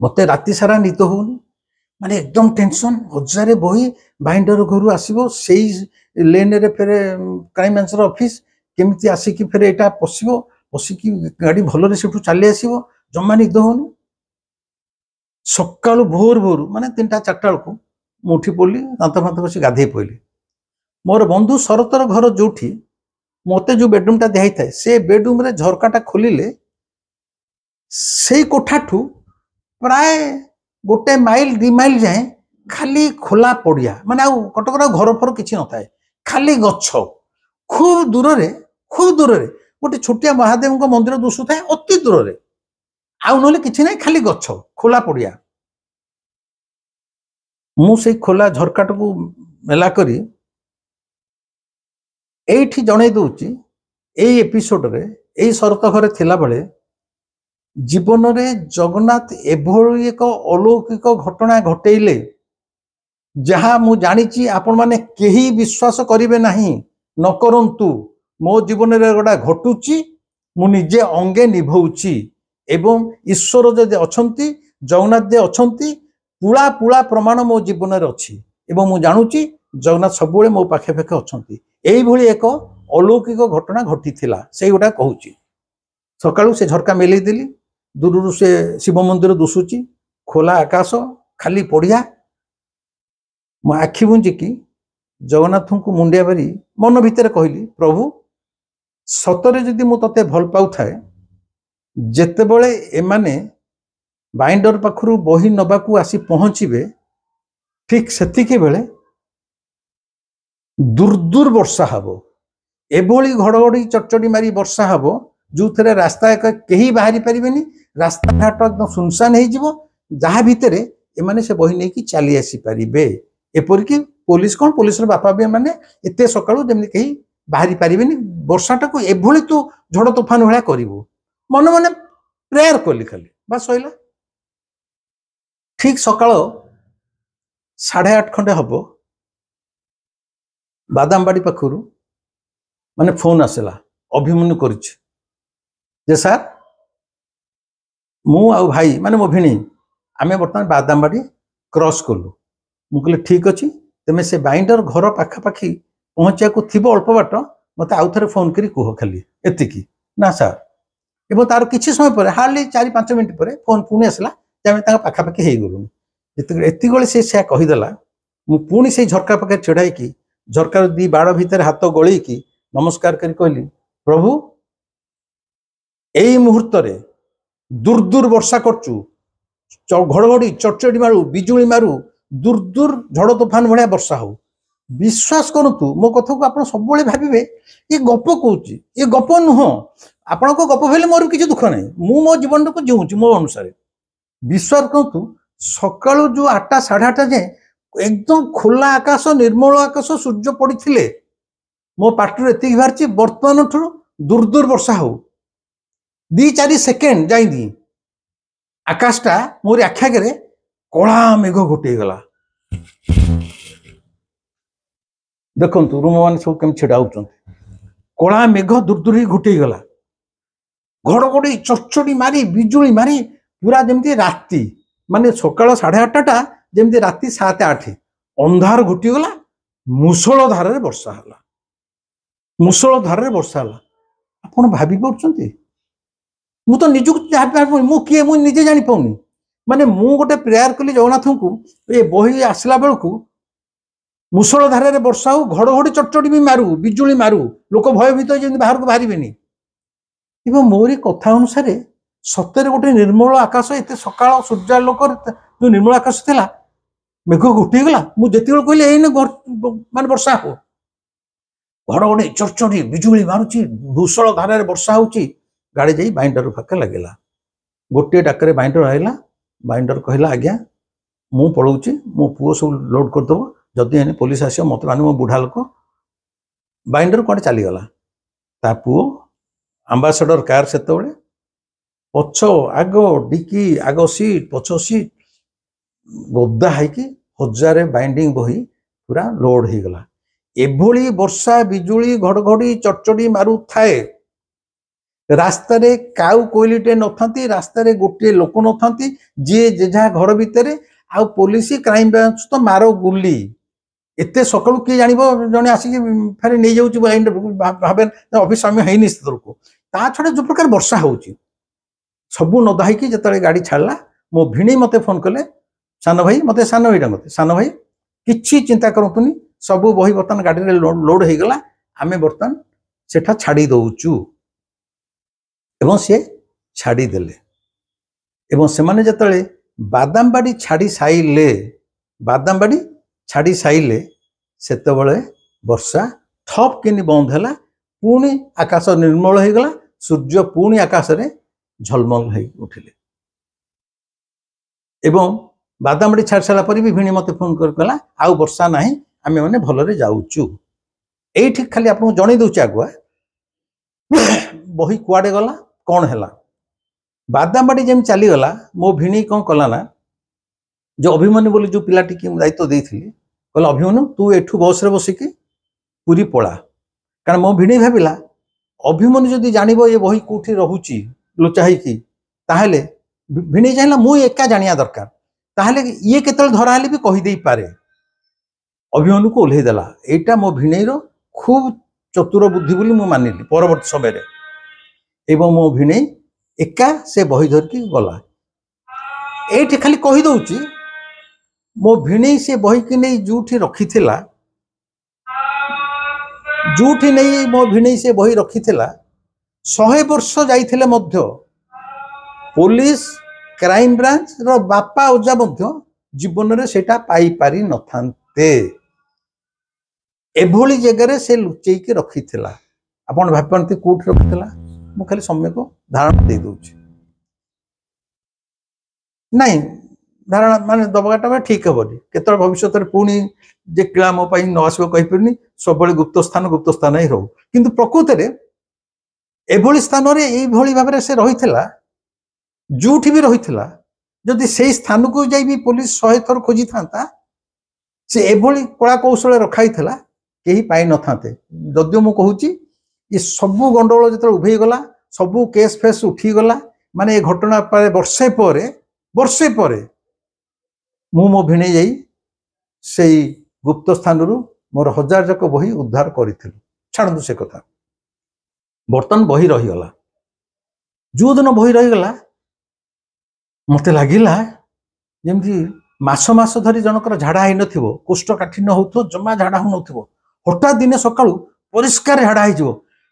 मते राति सारा निद होनी माने एकदम टेंशन 1000 बही बाइंडर घर आसो से लेन रे फेर क्राइम ब्रांच ऑफिस केमिति आसिकी फेर एटा पशिबो पशिकी गाड़ी भल रे सेठू चली आसीबो जम्मा निद होनी सकाळु भोर भोर माने 3टा 4टा को मुठी पड़ली दांत फांत बस गाधे पड़ली मोर बंधु शरतर घर जोठी मते जो बेडरूम टा दिखाई थाए से बेडरूम रे झरकाटा खोलिले से कोठाठू प्राय 1 माइल 2 माइल जाए खाली खोला पड़िया माने आ कटकर घर फर किसी न थाए खाली गछ खूब दूर रे गोटे छोटिया महादेव मंदिर दुसु थाए अति दूर रे आउ नले किछि नै खाली गछ खोला पड़िया मु से खोला झरकाट को मेला करी एठी जणे दउची एई एपिसोड रे एई शरत घरे थिला बेले जीवन रे जगन्नाथ एभଳି एक अलौकिक घटना घटेइले जहाँ मु जानिची आपण माने केही विश्वास करिवे नाही न करंतु मो जीवन रे गोटा घटुची मु निजे अंगे निभौची एवं ईश्वर जदि अछंती जगन्नाथ जे अछंती पुला पुला प्रमाण मो जीवन रे अछि एवं मु जानुची जगन्नाथ सबुले मो पाखे पाखे अछंती एई भଳି एक अलौकिक घटना घटी थिला सेई गोटा कहूची सकाळू से झरका मेली देली दूर से शिव मंदिर दुसुची खोला आकाश खाली पड़िया मो आखि बुंजिकी जगन्नाथ को मुंडिया बारी मन भितर कहली प्रभु सतरे जदि मु तते भल पाउ थाए जेतेबेले एमाने बाइंडर पाखरु बही नबाकू आसी पहुँचीबे ठीक सेतिके बेले दूर दूर वर्षा हबो एभली घड़घड़ी चटचड़ी मारी वर्षा हबो जो थे रास्ता एक कहीं बाहरी पारिबेनी रास्ता घाट एकदम सुनसान हो जहाँ भितर एमाने से बही नहीं कि चली आसी पारिबे एपरिक पुलिस कौन पुलिस बापा भी माने एते सकाळू जेमि कहीं बाहरी पारिबेनी वर्षाटा को एभली तू झड़ तोफान भाया करिवो मन मन प्रेयर कली खाली बस सइला ठीक सकाळ 8:30 खंडे हबो बादामबाड़ी पाखरु माने फोन आसला अभिमन्यु करिछि जे सर मु आउ भाई माने मो भिणी आमे बर्तमान बादामबाड़ी क्रॉस कलु मु कहले ठीक अछि तमे से बाइंडर घर पाखापाखि पहुँचा को थिबो अल्प बाट मत आउ थे फोन करी कह खाली एतिकी ना सर एवं तार किसी समय पर हार्डली 4-5 मिनट पर फोन पुणी आसला पाखापाखि हो गलु एतिक से कहीदेला मु पुणी से झरका पाखे छेड़ाई कि झरकार 2 बाड़ भितर हाथ गलई कि नमस्कार करी कहली प्रभु एई मुहूर्त रे दूर दूर वर्षा करचु घड़घड़ी चटचड़ी मारू बिजुली मारू दूर दूर झड़ तोफान भाया वर्षा हो विश्वास करतु मो कथा को आप सब भावे ये गप कौच ये गप नुह आपण को गप भेले मोर किसी दुख नहीं मु मो जीवन को जीऊँ मो अनुसार विश्वास करतु सकाळु जो 8टा 8:30 जाए एकदम खोला आकाश निर्मल आकाश सूर्य पड़े मो पार्टी एति बाहर बर्तमान ठूँ दूर दूर वर्षा हो 2-4 सेकेंड जाई आकाशटा मोर आख्यागे कला मेघ घोटे गला देखु रूम मान सब कम छिड़ा कला मेघ दूर दूर घोटे गला घड़घड़ी चटचड़ी मारी बिजुली मारी पूरा जमती राति माने सकाळ 8:30टा जमती राति 7-8 अंधार घोटीगला मुसळ धार वर्षा है मुसळ धार वर्षा है आप भावी पार्टी मु तो निजुक मु किए मु निजे जानी पाऊनी माने मु गोटे प्रेयर कली जगन्नाथ को ये बही आसला बेलू मुसळ धारे वर्षा हो घड़घड़ी चटचड़ी भी मारू बिजुली मारू लोक भयभीत जमी बाहर को बाहर एवं मोरी कथा अनुसार सତରେ गोटे निर्मल आकाश एत सकाळ सूर्यालोक जो निर्मल आकाश थिला मेघ घुटी गला मुझे कहली एने माने वर्षा हो घड़घड़ी चरचड़ी बिजुली मारुची भूषल धारे वर्षा होची गाड़ी जाई बाइंडर पाखे लगेला गोटे डाकरे बाइंडर आइला बाइंडर कहला आज्ञा मु पलाऊची मो पुओ सब लोड करदेव जदि एने पुलिस आस मत मान मो बुढ़ा लोक बाइंडर कौन चलीगला ता पुओ आंबासाडर कार से पछ आग डिकी आग सीट पछ सीट गदा है 1000 बाइंडिंग बही पूरा लोड हो गला एभली वर्षा बिजुली घड़घड़ी चरचड़ी मारू थाए रास्तार काउ कोइलीटे नथांती रास्तार गोटे लोक नथांती जी जेझा घर भितर आ पुलिस क्राइम ब्रांच तो मारो गुली एते सकाळू किए जानिबो जने आसिक फेरे नहीं जाउची भाबे ऑफिस समय हैनी को ता छडा जो प्रकार वर्षा होउची सबू नदा होगी जिते गाड़ी छाड़ा मो भिणी मते फोन कले सान भाई मते सान भाईटा मते सान भाई किछि चिंता करतुनी सबू बही बर्तमान गाड़ी रे लोड हो गला आमे बर्तमान सेठा छाड़ी दउचु एवं से छाड़ी देले एवं से माने जतले बादामबाड़ी छाड़ी साइले बादामबाड़ी छाड़ी साइले सेतबळे वर्षा ठप किनी बंद हैला पुणी आकाश निर्मल हो गला सूर्य पुणी आकाश रे झलमल हो उठिले एवं बादामबाड़ी छाड़ सारा पर भी भिणी मते फोन करला आउ वर्षा नाही आमे माने भलरे जाउचु एठी खाली आपन जणै दउची आगुआ बही कुआडे गला कौन हैला बादामबाड़ी जेम चली गला मो भिणी कौन कला ना जो अभिमन्यु बोली जो पिलाटी की दायित्व देइथिली कहला अभिमन्यु तू एठू बस रे बसिकी पूरी पळा कारण मो भिणी भाबिला अभिमन्यु जदि जानिबो ये बही कोठी रहूची लुचाही की ताहले भिणी चाहिला मु एका जानिया दरकार ताहले ये केतल धरा हेले भी कहि देई पारे अभिमन्यु को ओल्हे देला एटा मो भिणीर खूब चतुर बुद्धि बोली मु मानिली परवर्ती समय रे एवं मो भिणी एका से बही धरकी गला एठी खाली कहि दउची मो भिणी से बही की नहीं जूठी रखी थिला जूठी नहीं मो भिणी से बही रखी थिला 100 वर्ष जाइथिले मध्य पुलिस क्राइम ब्रांच रो बापा ओजा मध्य जीवन रे सेटा पाई पारी नथांते एभली जगह से लुचई के रखी थिला आपण भापंती कोठ रखी थिला मु खाली समय को धारणा दे दूची नहीं धारणा माने दबगाटा ठीक हेबनी केतल भविष्य पुणी जे किला मो पाई न आसबो कहि परनी सब गुप्त स्थान ही रहू किंतु प्रकृत रे एभली स्थान रे एई भली भाबरे से रहिथिला जूठी भी रहिथिला जदि सेई स्थान को जाई भी पुलिस 100 थर खोजी थांता से एभली कला कौशल रखाई थिला केही पाई न थांते जदियो मु कहूची ये सबू गंडगोल जो उभे गला सबू केस फेस उठी गला माने ये घटना पर वर्षे पर मु मो भिणे जाई सेई गुप्त स्थान रु मोर 1000 जक बही उद्धार करिथिलु छाड़ू से कथा बर्तन बही रही गला जो दिन बही रही गला मते लागिला जेमती मास मास धरी जनकर झाड़ा है नथिबो कोष्ठकाठिन्य होथो जमा झाड़ा हो नथिबो हठात दिने सकाळू परिष्कार झाड़ा है जो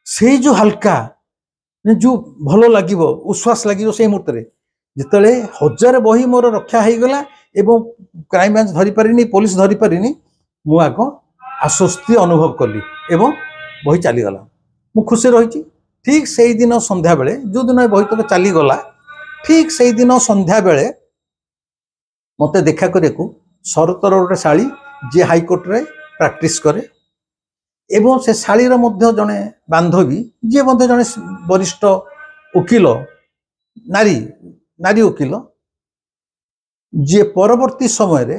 से जो हल्का जो भलो लागिबो उश्वास लागिबो से मुहूर्त रे जितले 1000 बही मोर रक्षा हो गला एवं क्राइम ब्रांच धरी पारिनी पुलिस धरी पारिनी मु आग आश्वस्ति अनुभव कली एवं बही चली गला मु खुशी रही ठीक से दिन संध्या बेले जो दिन बही तक चली गला ठीक से दिन संध्या बेले मते देखा करे को शरतर गोटे शाली जी हाईकोर्ट रे प्रैक्टिस करे एवं से शाली मध्य जने बांधवी जी मध्य जने वरिष्ठ वकील नारी नारी वकील जी परवर्ती समय रे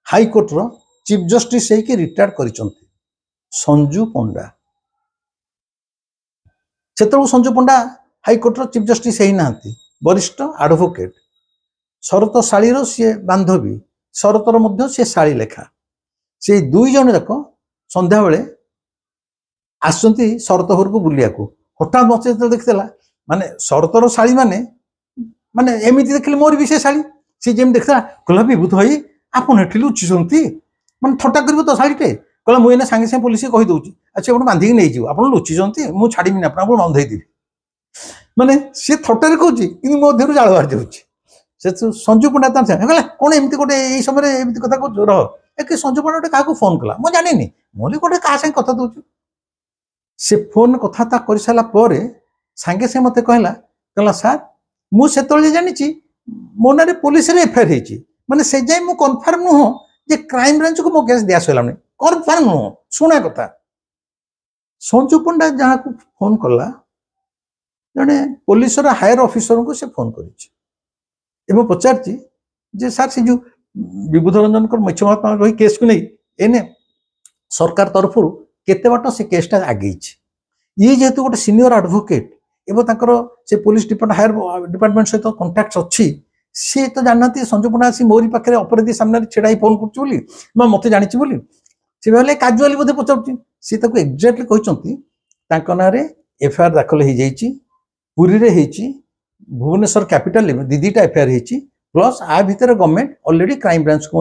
हाईकोर्ट रो चीफ जस्टिस है कि रिटायर करिसंती संजू पंडा सेतु संजू पंडा हाईकोर्ट रो चीफ जस्टिस है नांती वरिष्ठ एडवोकेट शरत शाली सी बांधवी शरतर मध्य से शाली लेखा से दुई जन जाक संध्या बेले आसती शरत घर को बुलिया हठात मत देखला माने शरतर शाली माने माने एमती देखले मोर भी से शाली सी जेम देखला कहला विभूत भाई आपन हेठी लुचिसंती माने थट्टा करबो तो शालीटे कहला मुझे सागे सागे पुलिस कही दूची अच्छा आप बांधिक नहीं आप लुचिसंती मुझे छाड़ीमी ना आपको बंधई देवी माने सी थटारे कहूँ कि मो देहर जाल बाहर जाऊँगी से संजू पंडा कहला कौन एमती गोटे यही समय एमती कथा कहूँ रह कि संजू पंडा गोटे क्या फोन कला मुझे जानी मुझे गोटे क्या साथ कथा दूँ से फोन कथा कर सारापर सांगे से मत कहला सार मुझे जानी मो ना पुलिस एफआईआर होती माने से जाए मुझे कनफर्म नुह जे क्राइम ब्रांच को मो केस दिया सारा कनफर्म नुह शुणा कथा संजू पंडा जहाँ को फोन कला जड़े पुलिस हायर ऑफिसर को से फोन कर पचार जे सार से जो विबुध रंजन मुख्य महात्मा रही केस को नहीं एने सरकार तरफ केते बाट से केसटा आगे ये जेहेतु गोटे सीनियर एडवोकेट एवं से पुलिस डिपार्टमेंट हायर डिपार्टमेंट सहित कंटाक्ट अच्छी सी तो जानना संजू पंडा आसी मोरी पाखे अपराधी सामने छेड़ा फोन कर मत जानी सी भाई काजुआली बोधे पचार सी एक्जाक्टली कहते ना एफआईआर दाखल हो जाइए पुरी रे भुवनेश्वर कैपिटल दीटा एफआईआर होती प्लस आ भितर गवर्नमेंट ऑलरेडी क्राइम ब्रांच को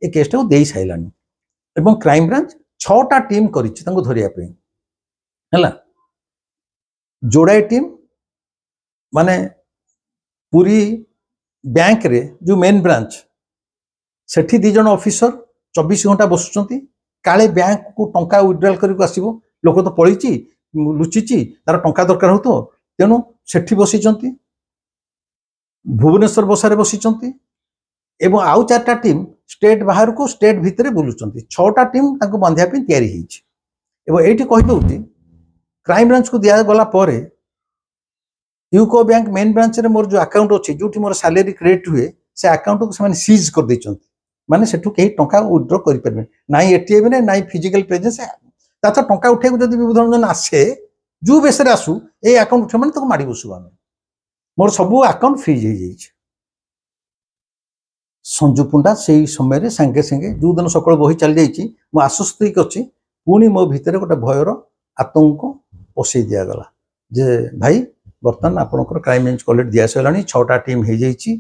ए केसटा को दे सारानी एवं क्राइम ब्रांच 6टा टीम करिछि जोड़ाए टीम माने पूरी बैंक रे जो मेन ब्रांच सेठी 2 जन ऑफिसर 24 घंटा बसुचंती काले बैंक को टंका विड्रॉल करके आसीबो लोक तो पळीची लुचिची तार टंका दरकार हो तो तेणु सेठी बसीचंती भुवनेश्वर बसारे बसीचंती एवं आउ 4टा टीम स्टेट बाहर को स्टेट भितर बुलुचंती 6टा टीम तांको बांधिया पे तैयारी ହେଇଛି एवं एठी कहि दउची क्राइम ब्रांच को दिया गला परे यूको बैंक मेन ब्रांच रे मोर जो अकाउंट अछि जोठी मोर सैलरी क्रेडिट हुए से अकाउंट को से सीज कर दैचंती माने सेठू कहीं टंका विड्रॉ करि परबे नाइ एटीएम ने नाइ फिजिकल प्रेजेंस ताथा टंका उठे को जदी विबुध रंजन आसे जो बेसरे आसु ए अकाउंट उठे माने तो माडी बसु आमे मोर सब अकाउंट फ्रीज हो जाइए संजू पंडा से समय रे संगे संगे जो दिन सकाल बही चली जाइए मो आश्वस्तिक अच्छी पुणी मो भितर गोटे भयर आतंक पशे दिगला जे भाई बर्तमान आपंकर क्राइम ब्रांच कलेक्ट दिया सारा 6टा टीम हो जाइए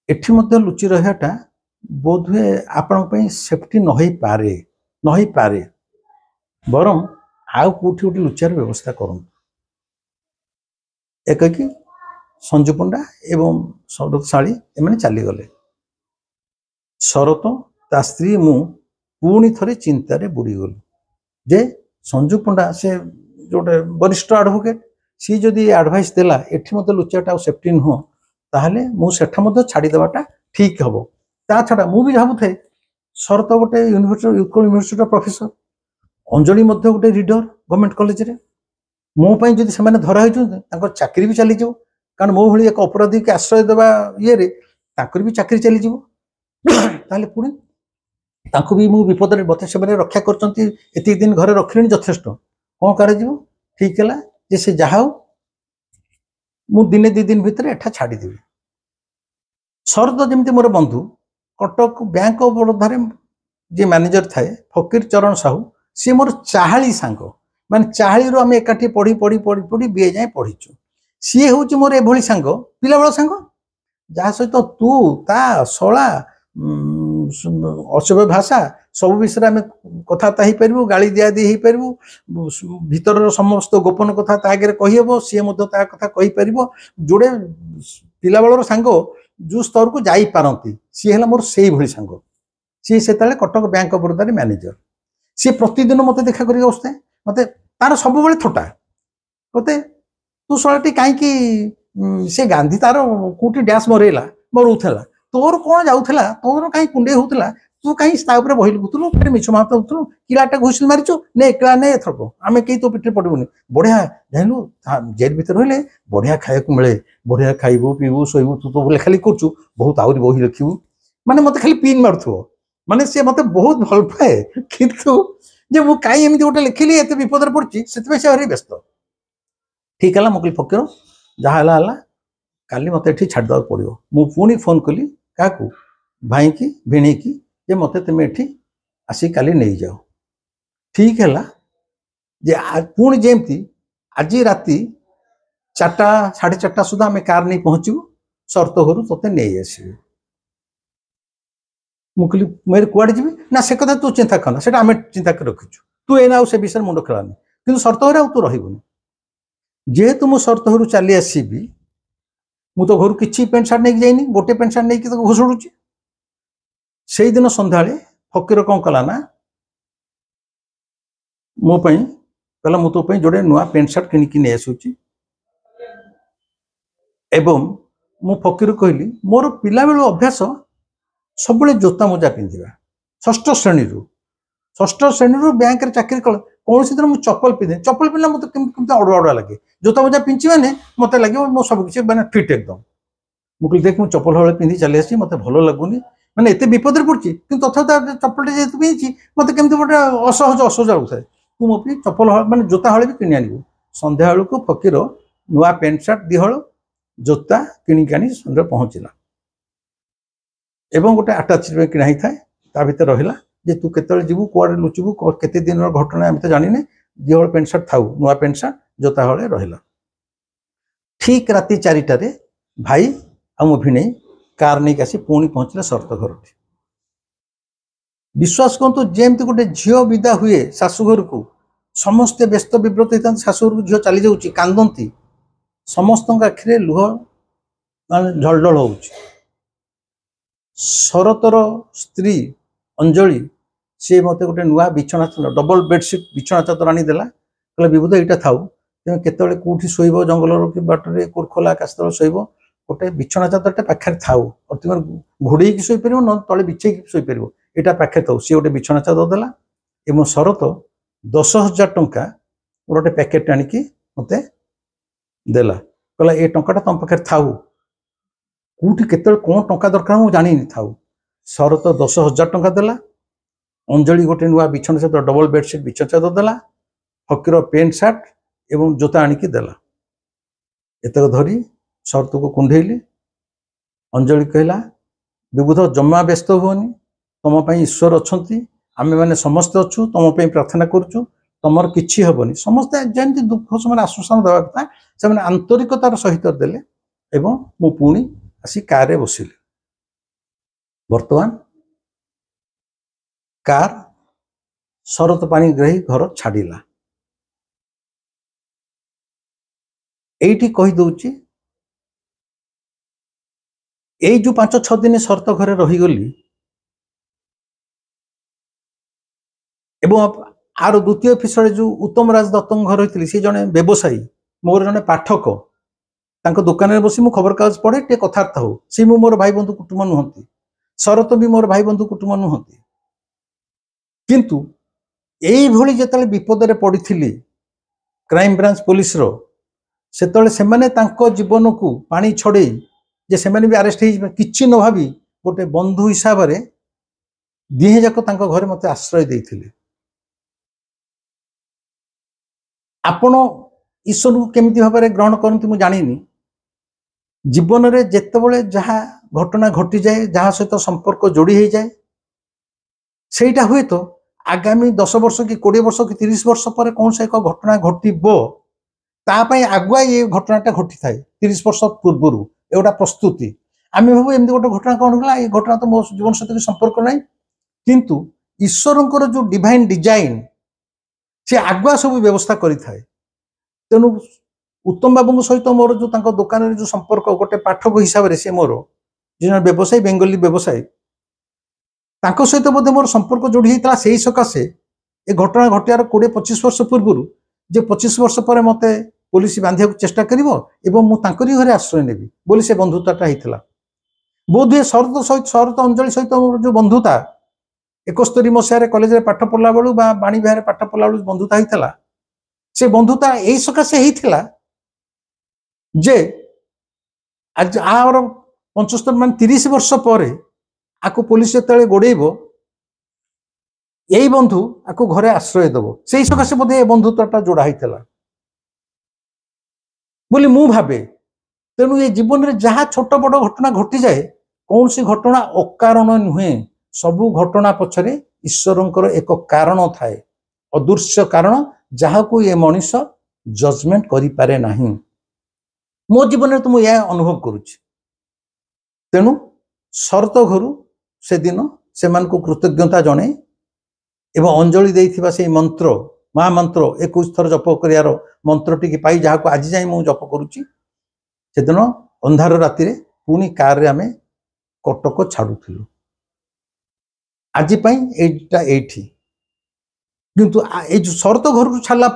एठी मध्य लुचि रहाटा बोध हुए आपण सेफ्टी नही पारे बरम आउ कोठी गोटे लुचार व्यवस्था करूँ एक कि संजू पंडा एवं शरत शाली एम चलीगले शरत ता स्त्री मु पुणी थे चिंतार बुड़ीगलु जे संजू पंडा से जोटे वरिष्ठ एडवोकेट सी जदि एडवाइस देला एठी मत लुचाटा सेफ्टी नुह ताहले मुझा मत छाड़देवाटा ठीक हम ता छड़ा मुझे भावुए शरत गोटे university Utkal university professor Anjali गोटे रीडर गवर्नमेंट कॉलेज रे मो जदि से धरा हो चाकरी भी चली जाओ कारण मो भाई एक अपराधी के आश्रय देवा ये भी चाकरी चली जाओ पुणी भी मु विपद में मत से रक्षा कर दिन घरे रखिले यथेष्ट कौन कर ठीक है से जहा मु दिने 2 दिन भितर एठा छाड़देवी शरद जमी मोर बंधु कटक बैंक ऑफ बड़ौदा जी मैनेजर थाए फकीर चरण साहू सी मोर चाहाली सांग माने चाहाली रो आम एकाठी पढ़ी पढ़ी पढ़ी पढ़ी बीए जाए पढ़ीचु सी हूँ मोर एभली सांग पिला बेल सांग जहाँ सहित तू ता शला असभ्य भाषा सब विषय आम कथबार्ता हो पारू गाड़ी दियादी हो पारू भीतर समस्त गोपन कथा आगे कहीहब सी कथा कहीपर जोड़े पिला बेलर सांग जो स्तर को जापारती सी है मोर से भाई सांग सी से Cuttack bank of Baroda manager सी प्रतिदिन मत देखा कर मत तार सब बड़े थटा कहते तू शलाटी कहीं से गांधी तार कौटी डैश मरऊला तोर कौन जाऊला तोर कहीं कुंडे होता तू कहीं बही लिखुलु फिर मिछ माता होलु किलाटा घुसल मारिचु ने एकला ने एथरक आम कहीं तो पिटे पड़बूनि बढ़िया जानलु जेल भर रही बढ़िया खाया मिले बढ़िया खाइबू पीबू शोबू तू तो खाली कर बहुत आहरी बही लिखू माने मत खाली पिन मारुथो माने सी मत बहुत भल पाए किंतु जे मु कहीं एमती गोटे लिखिली एत विपद पड़ी से भारी व्यस्त ठीक है मुझे फकीर जहाँ काली मत ये छाड़दा पड़ो मु पुणी फोन कली क्या भाई की भिणी की जे मत तुम ये आसी काली नहीं जाओ ठीक है जे पुणी जमती आज राति 4टा 4:30 सुधा आम कार नहीं पहुँचू शर्त घर ते नहीं आसबे मुझे मेरे कुआड़े जी ना से कथा तू चिंता करना से आम चिंता कर रखीचु तू एना से विषय मुंड खेलानी कि शर्त हो तू रही जेहेतु मु शरत घर चली आसबि मु तो घर किसी पेंट सार्ट नहीं जाइनी गोटे पेंट सार्ट नहीं घोषड़ुची से दिन संध्या फकीर कौन कला ना मो कहला मु तो जोड़े नुआ पेंट सार्ट किणिकी नहीं आसूची एवं मु फकीर कहली मोर पिला बेलू अभ्यास सब जोता मोजा पिंधा षष्ठ श्रेणी बैंक चाकरी कल कौन दिन मुझे चप्पल पिंधे चप्पल पिंधा मतलब कमी अड़ुआ अड़ुआ लगे जोता मोजा पिंधि मैंने मत लगे मो सब किसी मैंने फिट एकदम मुझे देख मुझे चप्पल हल पिंधि चली आसी मत भल लगुनि मैंने एत विपद पड़ी कि तथा चप्पल जेहतु पिंधि मत केमती गोटे असहज लगुए तू मो चप्पल मैंने जोता हल भी किणी आनबू संध्या बेलू फकीर नुआ पेंट सार्ट दिहल जोता किणिक आनी सन्ध्या पहुँचला एवं गोटे आटाच किणा ही था भर रहा जे तू केतले जीवु कुआडे लुचिबु केते दिन घटना आम तो जानिने दिहल पेंट सार्ट थाउ नुआ पेंट सार्ट जोता हले रहिला ठीक राति 4टारे भाई आ मो भिणे कार नहीं आसी पुणी पहुँचले शरत घर विश्वास करतु जेमती गोटे झील विदा हुए शाशुघर को समस्ते व्यस्त विव्रत होता शाशुघर को झील चली जाऊँगी कांदती समस्त आखिरे लुह मान ढलढल हो शरतर स्त्री अंजलि सी मत गोटे नुआ बिछना डबल बेडसीट बिछना चादर आनीदेला कहला विभूत यहाँ थाऊ तुम केतले कौटी शोब जंगल कि बाटर कौट खोला आकाश तल शोब गोटे बिछना चादरटा पाखे थाऊ और तुम घोड़े शोपर न तले बिछे शोपर यहाँ पाखे थाऊ सी गोटे बिछना चादर देला एवं शरत 10,000 टंका गोटे पैकेट आनिकी मत देला कहला ए टंकाटा तुम पाखे थाऊ कौटी केतले कौन टंका दरकार मुझे जानी थाऊ शरत 10,000 टंका देला अंजलि गोटे नुआ बिछना चादर डबल बेडसीट बिछना चादर देला फकीर पेंट सार्ट एवं जोता आनिकी देला एतक धरी शरत को कुंडेली अंजलि कहला विबुध जमा व्यस्त हुअनी तुम ईश्वर अच्छा आमे मैंने समस्ते अच्छु तुम प्रार्थना करुचु तुमर किछि हेबनी समस्ते जमी दुख समय आश्वासन देवा कथा से आंतरिकतार सहित देले एवं मु पुणी आसी कार बसिली बर्तमान कार शरत पानी ग्रही घर छाड़िला एठी कही दउची एई जो 5-6 दिन शरत घरे रहीगली एवं आर द्वितीय एपिसोड जो उत्तम राज दत्त घर होती सी जड़े व्यवसायी मोर जड़े पाठक तांको दुकान में बसी मु खबर कागज पढ़े टे कथबार्ता हो सी मोर भाई बंधु कुटुंब नुहति शरत भी मोर भाई बंधु कुटुंब नुहति किंतु एई भली जेतले विपद रे पड़िथिली क्राइम ब्रांच पुलिस रो सेतले सेमाने तांको जीवन को पानी छड़े जे सेमाने भी अरेस्ट हो किछि न भाबी गोटे बंधु हिसाब रे दिहे जाक तांको घरे मते आश्रय देथिले आपण ईश्वर को केमिति भाबरे ग्रहण करंती मु जानिनी जीवन रे जेतेबेले जहा घटना घटी जाए जहा सहित संपर्क जोड़ी हो जाए सेटा हुए तो आगामी 10 वर्ष कि 20 वर्ष कि 30 वर्ष पर कौन से एक घटना घटबो तापाई आगुआ ये घटनाटा घटी थाए 30 वर्ष पूर्व एगोटा प्रस्तुति आम भाव एमती गोटे घटना कौन होगा ये घटना तो मो जीवन सहित संपर्क ना किंतु ईश्वर जो डिवाइन डिजाइन से आगुआ सब व्यवस्था करें तेणु उत्तम बाबू सहित मोर जो दुकान जो संपर्क गोटे पाठक हिसाब से मोर जो व्यवसायी बेंगली व्यवसायी सहित बोधे मोर संपर्क जोड़ी होता से ही सकाशे ए घटना घटियार 20-25 वर्ष पूर्व जे 25 वर्ष पर मत पुलिस बांधा चेष्टा कर घरे आश्रय नेबी बोली से बंधुताटा होता बोधे शरत अंजलि सहित जो बंधुता 71 मसीह कॉलेज में पाठ पढ़ला बेलू बाणी विहार पाठ पढ़ला बेलू बंधुता होता से बंधुता यही सकाशे होता जे आज आर 75 मान 30 वर्ष पर आको पुलिस जो गोड़ेब यही बंधु आको घरे आश्रय दब से सकाशे बोधे ए बंधुत्वटा जोड़ा होता बोली मु भावे तेणु ये जीवन में जहाँ छोट बड़ घटना घटी जाए कौन सी घटना अकारण नुहे सबु घटना पछरे ईश्वर एक कारण थाए अदृश्य कारण जहाँ को ये मनीष जजमेंट करि पारे नाही मो जीवन में तो मुझे अनुभव करुच्ची तेणु शरत घर से दिन से कृतज्ञता जणे एवं अंजलि देइथिबा से मंत्र महामंत्र 21 थर जप कर मंत्र टी पाई जहाँ आज जाए मुझे जप करुच्ची से दिन अंधार राति पुणी कार रे आमे कटक छाड़ुलु आज एठी किंतु ये शरत घर छाड़ा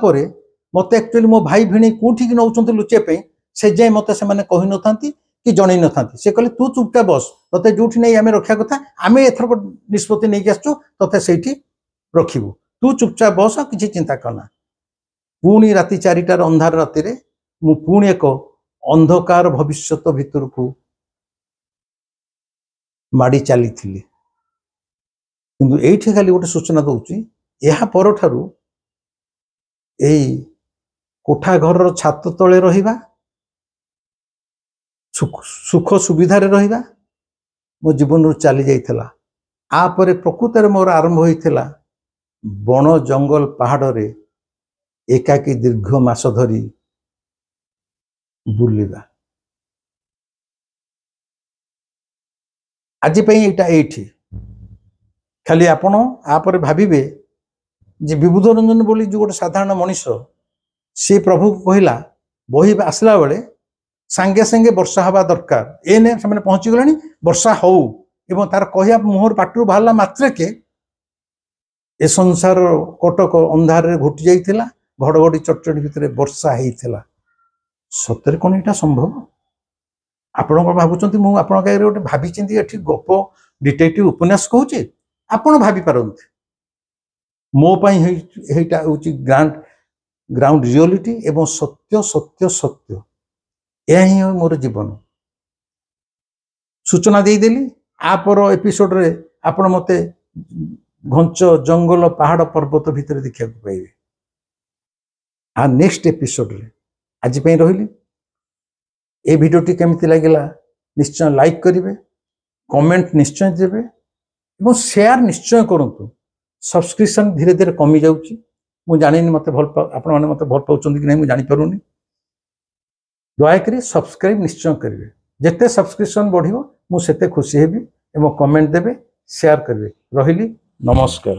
मत एक्चुअली मो भाई भिणी कौटी नौ लुचे से जाए मत से कही न था कि जन न था से कहले तू चुपचाप बस ते जो नहीं आम रखा कथा आम एथर निष्पत्ति नहीं आसचु ते से रखू तू चुपचाप बस किसी चिंता करना पुणी राति 4टार अंधार राति मु पुणी एक अंधकार भविष्यत भितर को माड़ी चली किंतु एठी खाली गोटे सूचना दूची यह पर ठारू कोठा घर छात तले रहिबा सुख सुविधा रहिबा मो जीवन चली जाइथिला आपर प्रकृत मोर आरंभ होइथिला बण जंगल पहाड़ रे एकाकी दीर्घ मास धरी बुलिबा आज एठी खाली आपण आपर भाविबे जे विबुध रंजन बोली जो गोटे साधारण मनीष सी प्रभु को कहला बही आसला बेले सांगे सांगे वर्षा हवा दरकार एने से पहुंची गले वर्षा हो एवं तार कहया मुहर पाटू बाहर मात्रे के ए संसार कटक अंधार घुटी जाइथिला घड़घड़ी चटचड़ी भितर वर्षा होइथिला सତରେ कौन यहाँ संभव आपण भावुं मुझे गोटे भाई चिंती गप डिटेक्टिव उपन्यास कहूँ आपण भाभी पारती मोटा हूँ ग्राउंड रियलिटी एवं सत्य सत्य सत्य यह ही मोर जीवन सूचना देदेली आपर एपिसोड रे आपण मते घंच जंगल पहाड़ पर्वत भितर देखा पाइबे आ नेक्स्ट एपिसोड रे आज रही ए भिडियोटी केमिति लागिला निश्चय लाइक करेंगे कमेंट निश्चय देवे और शेयर निश्चय करूँ सब्सक्रिप्शन धीरे धीरे कमी जाऊँगी मुझे जानी मत भल आपण मत भल पाँच कि नहीं मुझे जानीपारूनी दयाकोरी सब्सक्राइब निश्चय करेंगे जिते सब्सक्रिप्शन बढ़ियो मुझे खुशी हेबी एवं कमेंट देवे शेयर करेंगे रही नमस्कार।